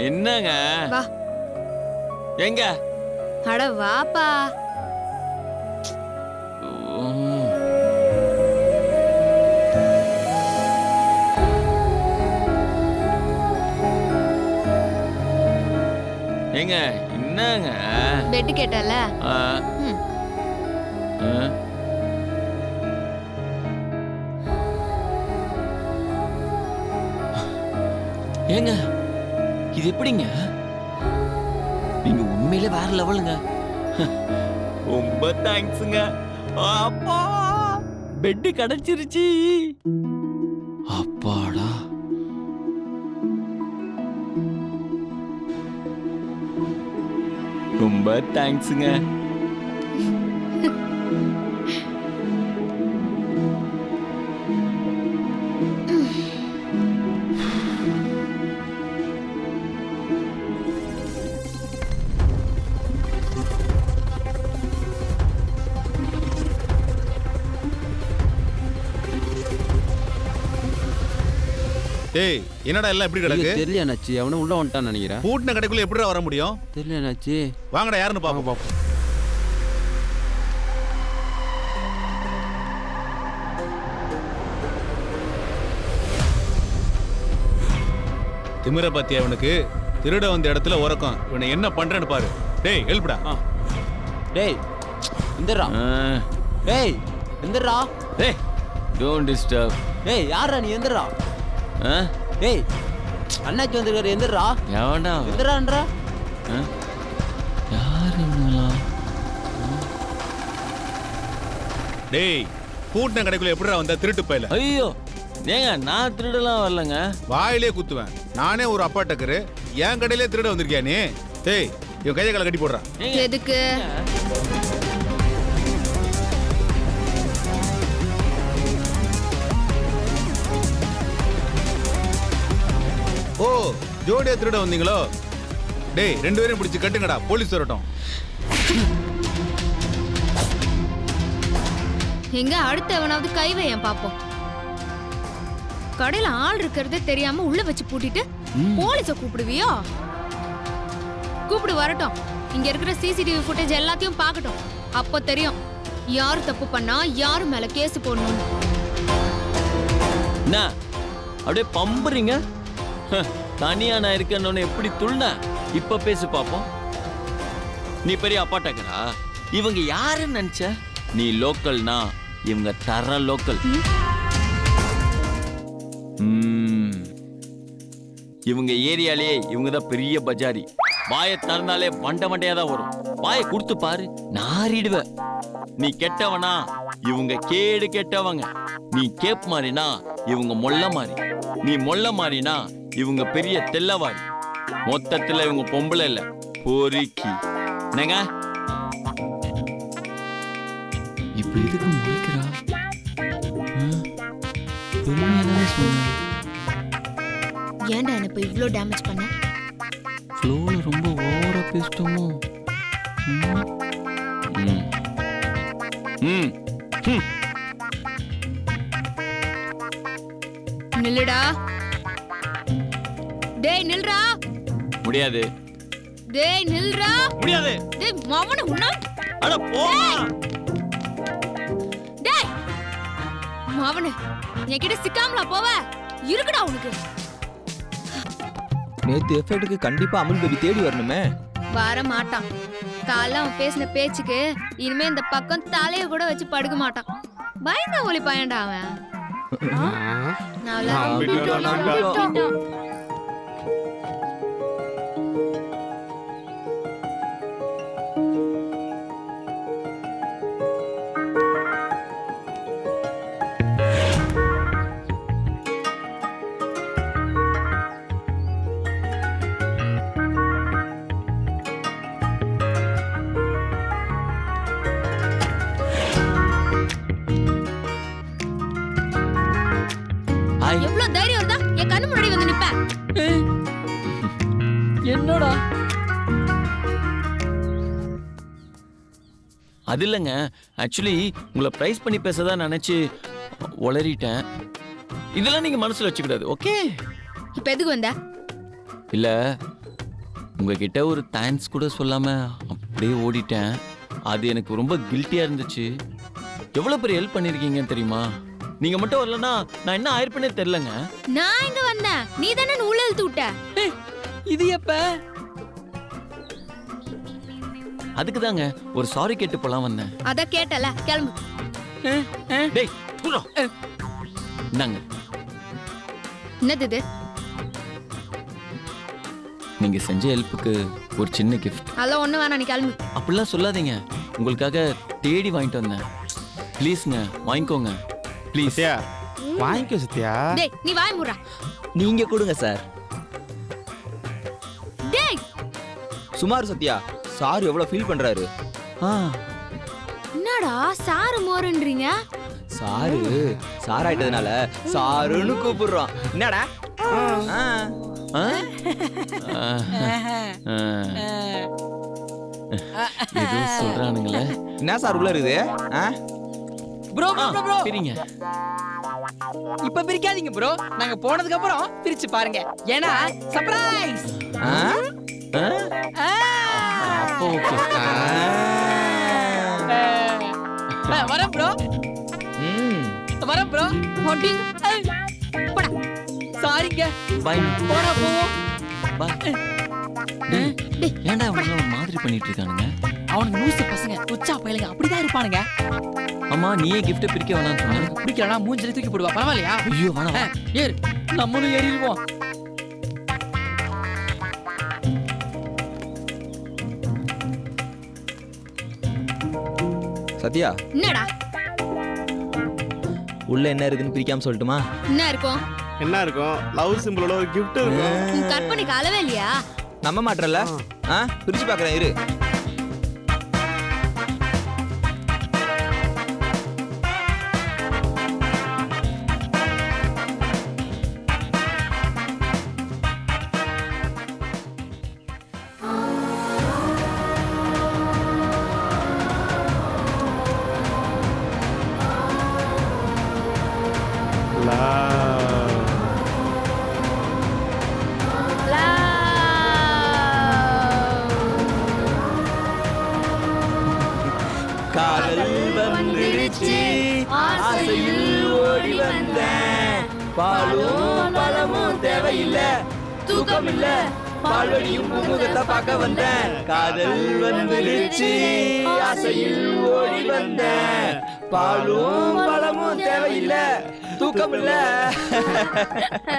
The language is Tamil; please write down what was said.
என்னங்க வா. எங்க? அட வாப்பா. எங்க என்னங்க? பெட் கேட்டல. ஏங்க இது எப்படிங்க? நீங்க உண்மையில வேற லெவலுங்க. ரொம்ப தேங்க்ஸ்ங்க. அப்பா பெட் கிடைச்சிருச்சு. அப்பாடா. ரொம்ப தேங்க்ஸ்ங்க. ஏய் என்னடா எல்லாம் எப்படி கிடக்கு? தெரியல அண்ணாச்சி, அவனே உள்ள வந்துட்டான்னு நினைக்கிறேன். பூட்டின கடைக்குள்ள எப்படி வர முடியும்? தெரியல அண்ணாச்சி. வாங்கடா யாருன்னு பாப்போம். திமிர பாத்தியா அவனுக்கு? திருட வந்த இடத்துல உறக்கம். இவனை என்ன பண்றேன்னு பாரு. டேய் ஹெல்ப்டா. டேய் இந்தரா. டேய் இந்தரா. டேய் டோன்ட் டிஸ்டர்ப். டேய் யாரா நீ? எந்திரா. டேய் அண்ணாச்சி வந்திருக்காரு. எந்திரா. எவன்டா? எந்திரான்றா. யாரு இவங்கலாம்? டேய் பூட்டின கடைக்குள்ள எப்படிடா வந்த திருட்டு பையல? ஐயோ ஏங்க நான் திருடலாம் வரலங்க. வாயிலே குத்துவேன். நானே ஒரு அப்பாட்டக்கரு. என் கடையிலே திருட வந்திருக்கியா நீ? டேய் இவன் கையை காலை கட்டி போடுறான். எதுக்கு? ஓ ஜோடியா திருட வந்தீங்களோ? டேய் ரெண்டு பேரும் பிடிச்சு கட்டுங்கடா, போலீஸ் வரட்டும். எங்க அடுத்தவனாவது கை வையன் பாப்போம். கடையில ஆள் இருக்கிறதே தெரியாம உள்ள வச்சு பூட்டிட்டு போலீஸ கூப்பிடுவியோ? கூப்பிடு வரட்டும். இங்க இருக்கிற சிசிடிவி ஃபுட்டேஜ் எல்லாத்தையும் பார்க்கட்டும். அப்போ தெரியும் யாரு தப்பு பண்ணா யாரு மேல கேஸ் போடணும். என்ன அப்படியே பம்புறீங்க? தனியா நான் இருக்கேன்னு எப்படி துள்ன? இப்ப பேசு பாப்போம். நீ பெரிய அப்பாட்டக்கரா? இவங்க யாருன்னு நினைச்ச? நீ லோக்கல்னா இவங்க தர லோக்கல். இவங்க ஏரியாலே இவங்க தான் பெரிய பஜாரி. வாயை திறந்தாலே மண்டையா தான் வரும். வாயை கொடுத்து பாரு, நாரிடுவ. நீ கெட்டவனா இவங்க கேடு கெட்டவங்க. நீ கேப் மாறினா இவங்க மொல்ல மாறி. நீ மொல்ல மாறினா இவங்க பெரிய தெல்லவாரி. மொத்தத்துல இவங்க பொம்பளை இல்ல, பொறுக்கி. என்னங்க இப்ப எதுக்கு முழிக்கிறா? ஏன்டா என்ன இப்ப இவ்ளோ டேமேஜ் பண்ண? ஃப்ளோல ரொம்ப ஓவரா பேசிட்டோமோ? நில்லுடா. டேய் நில்றா. முடியாது. டேய் நில்றா. முடியாது. டேய் மாவன உன்ன. அட போமா. டேய் மாவன என்கிட்ட சிக்காமலா போவ? இருக்குடா உனக்கு. நேத்து எஃபெக்ட்டுக்கு கண்டிப்பா அமுல் பேபி தேடி வரணுமே. வர மாட்டான். காலைல அவன் பேசின பேச்சுக்கு இனிமே இந்த பக்கம் தலைய கூட வச்சு படுக்க மாட்டான். பயந்த ஒளி பையன்டா அவன். எவ்வளவு தைரியம் இருந்தா என் கண்ணு முன்னாடி வந்து நிப்ப? அது இல்லைங்க, ஆக்சுவலி உங்களை ப்ரைஸ் பண்ணி பேசதான் நினைச்சு உளறிட்டேன். இதெல்லாம் நீங்க மனசுல வச்சுக்கூடாது, ஓகே? இப்ப எதுக்கு வந்த? இல்ல, உங்ககிட்ட ஒரு தேங்க்ஸ் கூட சொல்லாம அப்படியே ஓடிட்டேன். அது எனக்கு ரொம்ப கில்ட்டியா இருந்துச்சு. எவ்வளவு பெரிய ஹெல்ப் பண்ணிருக்கீங்கன்னு தெரியுமா? நீங்க மட்டும் வரலன்னா நான் என்ன ஆயிருப்பேனே தெரியலங்க. நான் இங்க வந்தேன், நீ தானே உள்ள இழுத்து விட்ட. இது எப்ப? அதுக்கு தாங்க ஒரு சாரி கேட்டு போலாம் வந்தேன். அத கேட்டல, கிளம்பு. டேய் புறா, என்னங்க என்னது இது? நீங்க செஞ்ச ஹெல்ப்புக்கு ஒரு சின்ன கிஃப்ட். அதெல்லாம் ஒண்ணு வேணாம், நீ கிளம்பு. அப்படிலாம் சொல்லாதீங்க, உங்களுக்காக தேடி வாங்கிட்டு வந்தேன். ப்ளீஸ்ங்க வாங்கிக்கோங்க ப்ளீஸ். சத்யா வாங்கிக்கோ சத்யா. டேய் நீ வாய் மூடுடா. நீங்க கொடுங்க சார். டேய் சுமார் சத்யா, சார் எவ்வளவு ஃபீல் பண்றாரு. என்னடா சாரு மோருன்றீங்க? சாரு சார் ஆயிட்டதுனால சாருன்னு கூப்பிடுறோம். என்னடா? ஆ. ஆ? ஏதோ சொல்றானுங்களே. என்ன சார் உள்ள இருக்குது? ஆ? ப்ரோ ப்ரோ சரிங்க. இப்ப பிரிக்காதீங்க ப்ரோ, நாங்க போனதுக்கு அப்புறம் பிரிச்சு பாருங்க. ஏன்னா சர்ப்ரைஸ். ஆ? அப்போ ஓகே. வரேன் ப்ரோ, ம். வரேன் ப்ரோ. ஒட்டிங்க. போடா. சாரிங்க, பை போடா போவோம். பை. டேய் ஏன்டா இவங்க ஒரு மாதிரி பண்ணிட்டு இருக்கானுங்க? அவனுக்கு லூசு பசங்க, உச்சா பையலுங்க அப்படிதான் இருப்பானுங்க. அம்மா நீயே கிஃப்ட் பிரிக்க வேணாம்னு சொன்ன. பிடிக்கலனா மூஞ்சில தூக்கி போடுவா, பரவாயில்லையா? ஐயோ வேணாம். ஏறு, நம்மளும் ஏறிடுவோம். சத்யா, என்னடா? உள்ள என்ன இருக்குன்னு பிரிக்காம சொல்லட்டுமா? என்ன இருக்கும்? என்ன இருக்கும்? லவ் சிம்பிளோட ஒரு கிஃப்ட் இருக்கும். உன் கற்பனைக்கு அளவே இல்லையா? நம்ப மாட்டறல? ஆ? பிரிச்சு பார்க்கறேன் இரு. காதல் வந்துடுச்சு, ஆசையில் ஓடி வந்தேன். பாலும் பழமும் தேவையில்லை, தூக்கம் இல்ல, பால்வடியும் முகத்தை பார்க்க வந்தேன். காதல் வந்துடுச்சு, ஆசையில் ஓடி வந்தேன். பாலும் பழமும் தேவையில்லை, தூக்கம் இல்ல.